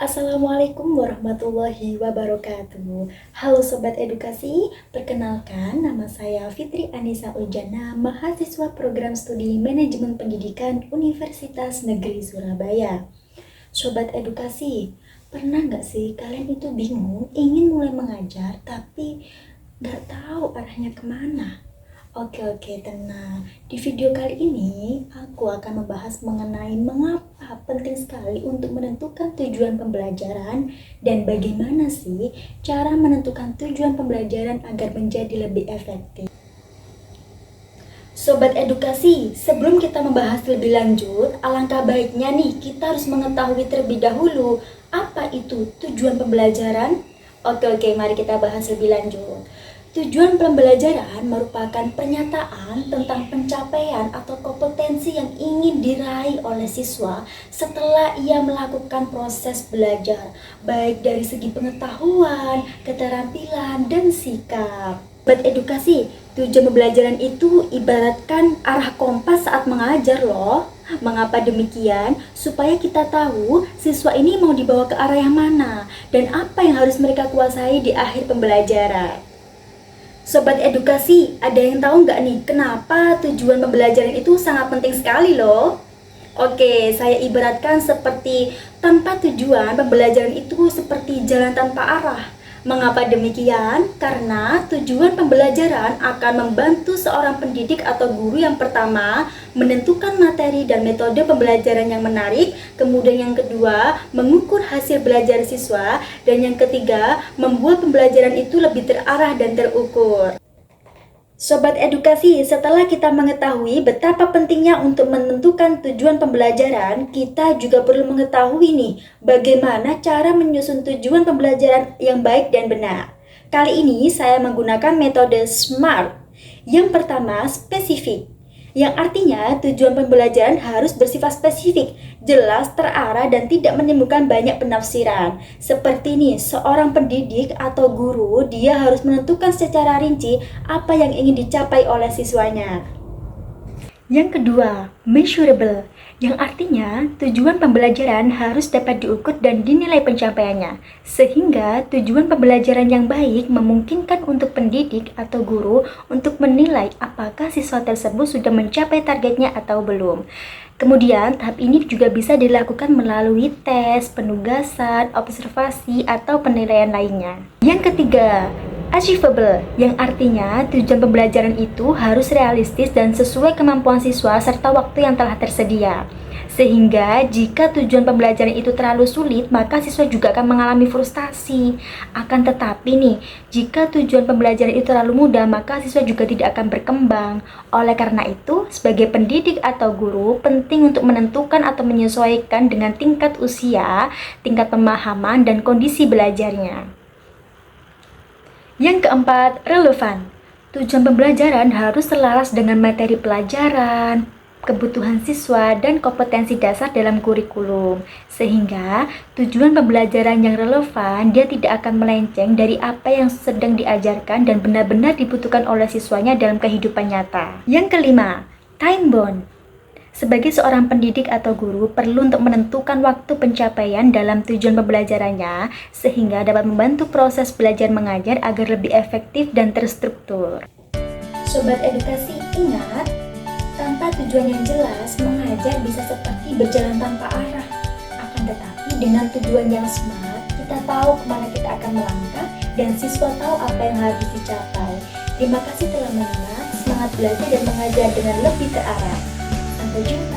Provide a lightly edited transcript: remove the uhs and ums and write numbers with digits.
Assalamualaikum warahmatullahi wabarakatuh. Halo Sobat Edukasi, perkenalkan nama saya Fitri Anissa Uljana, mahasiswa program studi Manajemen Pendidikan Universitas Negeri Surabaya. Sobat Edukasi, pernah nggak sih kalian itu bingung ingin mulai mengajar tapi nggak tahu arahnya kemana? Oke, tenang. Di video kali ini, aku akan membahas mengenai mengapa penting sekali untuk menentukan tujuan pembelajaran dan bagaimana sih cara menentukan tujuan pembelajaran agar menjadi lebih efektif. Sobat Edukasi, sebelum kita membahas lebih lanjut, alangkah baiknya nih kita harus mengetahui terlebih dahulu apa itu tujuan pembelajaran. Oke, mari kita bahas lebih lanjut. Tujuan pembelajaran merupakan pernyataan tentang pencapaian atau kompetensi yang ingin diraih oleh siswa setelah ia melakukan proses belajar, baik dari segi pengetahuan, keterampilan, dan sikap. Buat edukasi, tujuan pembelajaran itu ibaratkan arah kompas saat mengajar loh. Mengapa demikian? Supaya kita tahu siswa ini mau dibawa ke arah yang mana dan apa yang harus mereka kuasai di akhir pembelajaran. Sobat Edukasi, ada yang tahu nggak nih kenapa tujuan pembelajaran itu sangat penting sekali loh? Oke, saya ibaratkan seperti tanpa tujuan pembelajaran itu seperti jalan tanpa arah. Mengapa demikian? Karena tujuan pembelajaran akan membantu seorang pendidik atau guru yang pertama menentukan materi dan metode pembelajaran yang menarik, kemudian yang kedua mengukur hasil belajar siswa, dan yang ketiga membuat pembelajaran itu lebih terarah dan terukur. Sobat Edukasi, setelah kita mengetahui betapa pentingnya untuk menentukan tujuan pembelajaran, kita juga perlu mengetahui nih bagaimana cara menyusun tujuan pembelajaran yang baik dan benar. Kali ini saya menggunakan metode SMART. Yang pertama, spesifik, yang artinya tujuan pembelajaran harus bersifat spesifik, jelas, terarah, dan tidak menimbulkan banyak penafsiran. Seperti nih, seorang pendidik atau guru, dia harus menentukan secara rinci apa yang ingin dicapai oleh siswanya. Yang kedua, measurable, yang artinya tujuan pembelajaran harus dapat diukur dan dinilai pencapaiannya, sehingga tujuan pembelajaran yang baik memungkinkan untuk pendidik atau guru untuk menilai apakah siswa tersebut sudah mencapai targetnya atau belum. Kemudian, tahap ini juga bisa dilakukan melalui tes, penugasan, observasi, atau penilaian lainnya. Yang ketiga, achievable, yang artinya tujuan pembelajaran itu harus realistis dan sesuai kemampuan siswa serta waktu yang telah tersedia. Sehingga jika tujuan pembelajaran itu terlalu sulit, maka siswa juga akan mengalami frustasi. Akan tetapi nih, jika tujuan pembelajaran itu terlalu mudah, maka siswa juga tidak akan berkembang. Oleh karena itu, sebagai pendidik atau guru, penting untuk menentukan atau menyesuaikan dengan tingkat usia, tingkat pemahaman, dan kondisi belajarnya. Yang keempat, relevan. Tujuan pembelajaran harus selaras dengan materi pelajaran, kebutuhan siswa, dan kompetensi dasar dalam kurikulum. Sehingga tujuan pembelajaran yang relevan, dia tidak akan melenceng dari apa yang sedang diajarkan dan benar-benar dibutuhkan oleh siswanya dalam kehidupan nyata. Yang kelima, time bound. Sebagai seorang pendidik atau guru, perlu untuk menentukan waktu pencapaian dalam tujuan pembelajarannya, sehingga dapat membantu proses belajar mengajar agar lebih efektif dan terstruktur. Sobat Edukasi, ingat, tanpa tujuan yang jelas, mengajar bisa seperti berjalan tanpa arah. Akan tetapi dengan tujuan yang smart, kita tahu kemana kita akan melangkah dan siswa tahu apa yang harus dicapai. Terima kasih telah menyimak, semangat belajar dan mengajar dengan lebih terarah. Sampai jumpa.